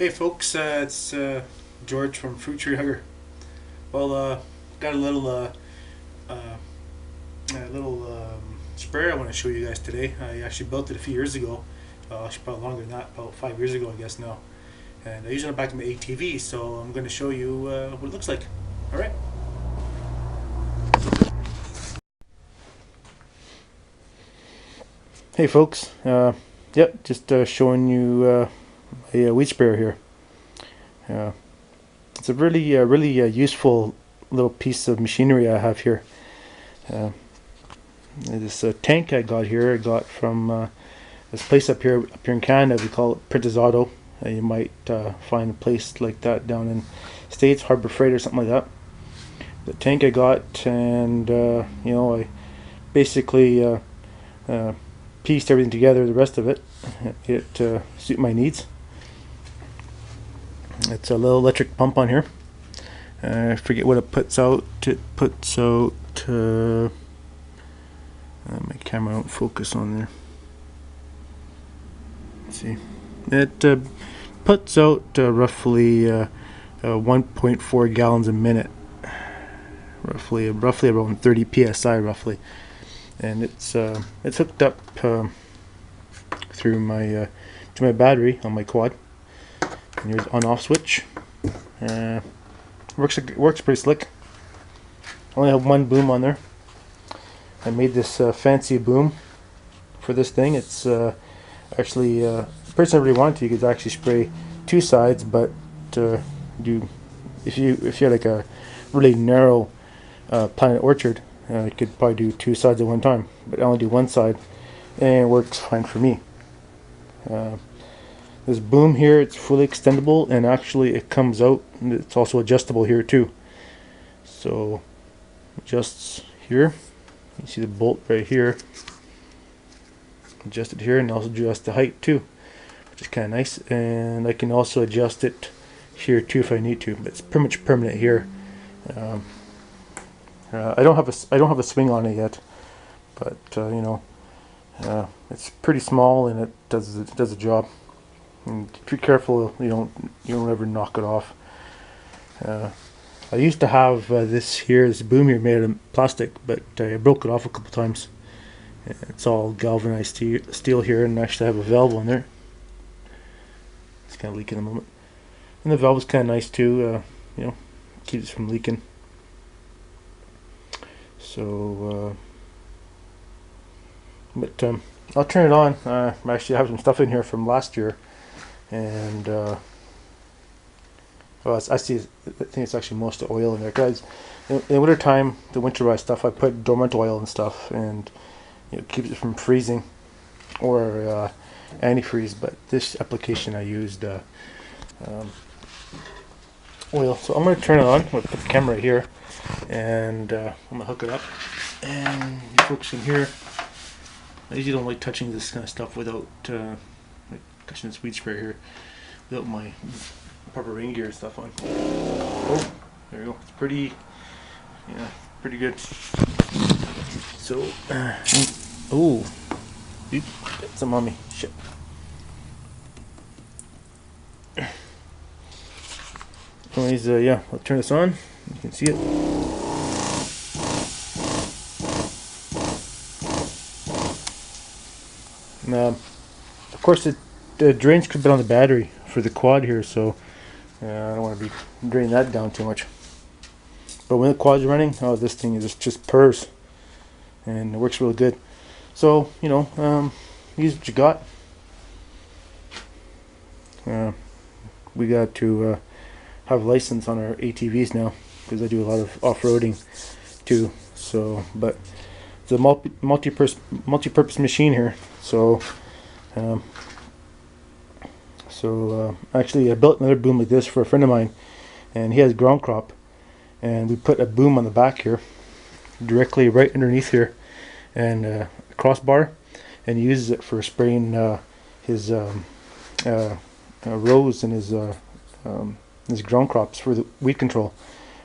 Hey folks, it's George from Fruittreehugger. Well, got a little sprayer I want to show you guys today. I actually built it a few years ago. Actually, probably longer than that, about 5 years ago, I guess now. And I use it back in the ATV, so I'm going to show you what it looks like. All right. Hey folks, yep, just showing you a weed sprayer here. It's a really useful little piece of machinery I have here. This tank I got from this place up here in Canada. We call it Prentice Auto. You might find a place like that down in States, Harbor Freight or something like that. The tank I got, and I basically pieced everything together, the rest of it suit my needs. It's a little electric pump on here. I forget what it puts out. It puts out my camera won't focus on there. Let's see. It puts out roughly 1.4 gallons a minute, roughly around 30 psi roughly. And it's hooked up through my to my battery on my quad. And here's on-off switch. Works pretty slick. I only have one boom on there. I made this fancy boom for this thing. It's actually the person that really wanted to, you could actually spray two sides, but if you had like a really narrow Planet Orchard, you could probably do two sides at one time, but I only do one side, and it works fine for me. This boom here, it's fully extendable, and actually it comes out, and it's also adjustable here too. So adjusts here. You see the bolt right here. Adjust it here, and also adjust the height too, which is kind of nice. And I can also adjust it here too if I need to, but it's pretty much permanent here. I don't have a swing on it yet, but it's pretty small, and it does a job. And be careful you don't ever knock it off. I used to have this boom here made of plastic, but I broke it off a couple times. It's all galvanized steel here, and actually I have a valve on there. It's kind of leaking a moment, and the valve is kind of nice too. Keeps it from leaking. So, but I'll turn it on. I actually have some stuff in here from last year, and I think it's actually most oil in there. Guys, in the winter time, the winterized stuff, I put dormant oil and stuff, and it keeps it from freezing or antifreeze. But this application, I used oil. So I'm going to turn it on. I'm going to put the camera right here, and I'm going to hook it up. And you folks in here, I usually don't like touching this kind of stuff without like touching this weed sprayer here without my proper rain gear and stuff on. Oh, there we go. It's pretty good. So, oh, it's a mommy. Shit. Anyways, yeah, I'll turn this on. You can see it. And, of course, the drains could be on the battery for the quad here, so I don't want to be draining that down too much. But when the quad's running, this thing is just purrs, and it works really good. So use what you got. We got to have a license on our ATVs now, because I do a lot of off-roading too. So, but it's a multi-purpose machine here. So, actually, I built another boom like this for a friend of mine, and he has ground crop, and we put a boom on the back here, directly right underneath here, and a crossbar, and he uses it for spraying his rows and his ground crops for the weed control,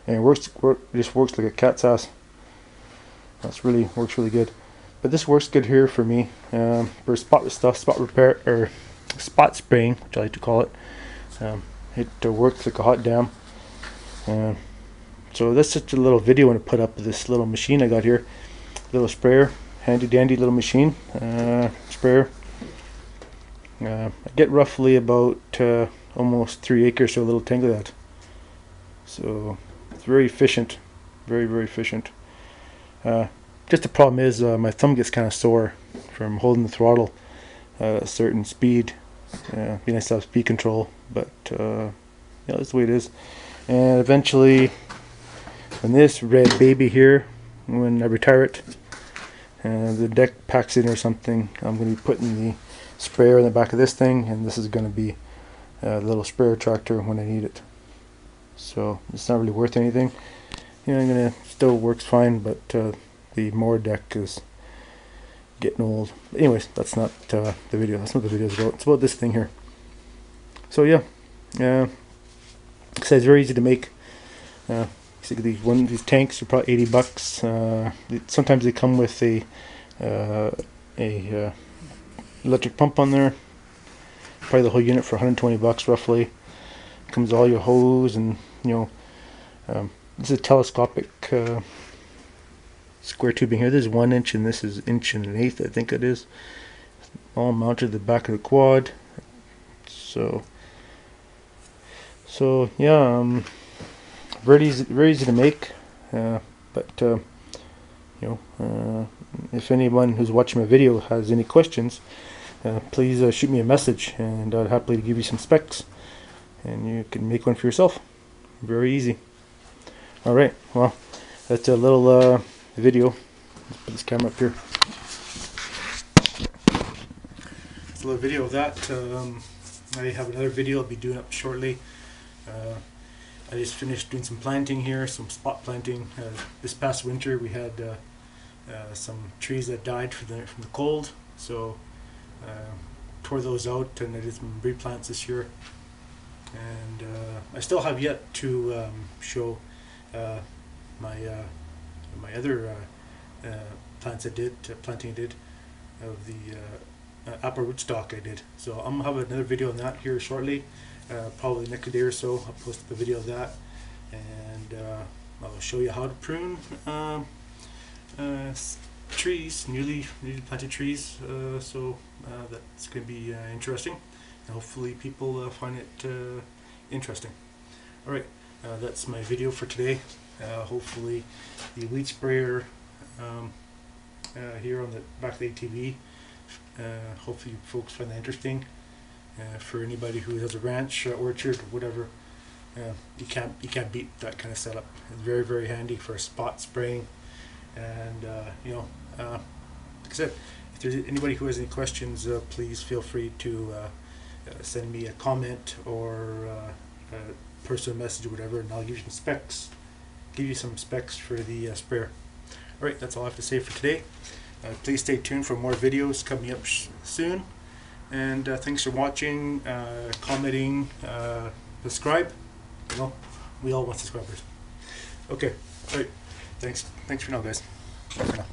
and it just works like a cat's ass. Works really good. But this works good here for me for spot repair, or spot spraying, which I like to call it. It works like a hot damn. So that's just a little video I want to put up of this little machine I got here. Little sprayer, handy dandy little machine, sprayer. I get roughly about almost 3 acres to a little tank of that. So it's very efficient, very efficient. Just the problem is my thumb gets kind of sore from holding the throttle at a certain speed. Be nice to have speed control, but yeah, that's the way it is. And eventually, when this red baby here, when I retire it, the deck packs in or something, I'm going to be putting the sprayer in the back of this thing, and this is going to be a little sprayer tractor when I need it. So it's not really worth anything. You know, still works fine, but the mower deck is getting old. But anyways, that's not the video. That's not what the video is about. It's about this thing here. So yeah, it's very easy to make. These tanks are probably $80. Sometimes they come with a electric pump on there. Probably the whole unit for $120 roughly. Comes all your hose and this is a telescopic square tubing here. This is 1 inch and this is 1.125" I think it is. All mounted to the back of the quad. So yeah, very easy to make. But if anyone who's watching my video has any questions, please shoot me a message, and I'd happily give you some specs, and you can make one for yourself. Very easy. Alright, well, that's a little video. Let's put this camera up here. It's a little video of that. I have another video I'll be doing up shortly. I just finished doing some planting here, some spot planting. This past winter we had some trees that died from the cold, so tore those out, and I did some replants this year. And I still have yet to show my other planting I did of the apple rootstock I did. So I'm gonna have another video on that here shortly. Probably next day or so I'll post up a video of that, and I'll show you how to prune trees, newly planted trees. So that's going to be interesting, and hopefully people find it interesting. Alright, that's my video for today. Hopefully the weed sprayer here on the back of the ATV, hopefully you folks find that interesting. For anybody who has a ranch, orchard, or whatever, you can't beat that kind of setup. It's very handy for spot spraying. And like I said, if there's anybody who has any questions, please feel free to send me a comment or a personal message or whatever, and I'll give you some specs. Give you some specs for the sprayer. Alright, that's all I have to say for today. Please stay tuned for more videos coming up soon. And thanks for watching, commenting, subscribe. We all want subscribers. Okay, alright. Thanks for now, guys. Bye for now.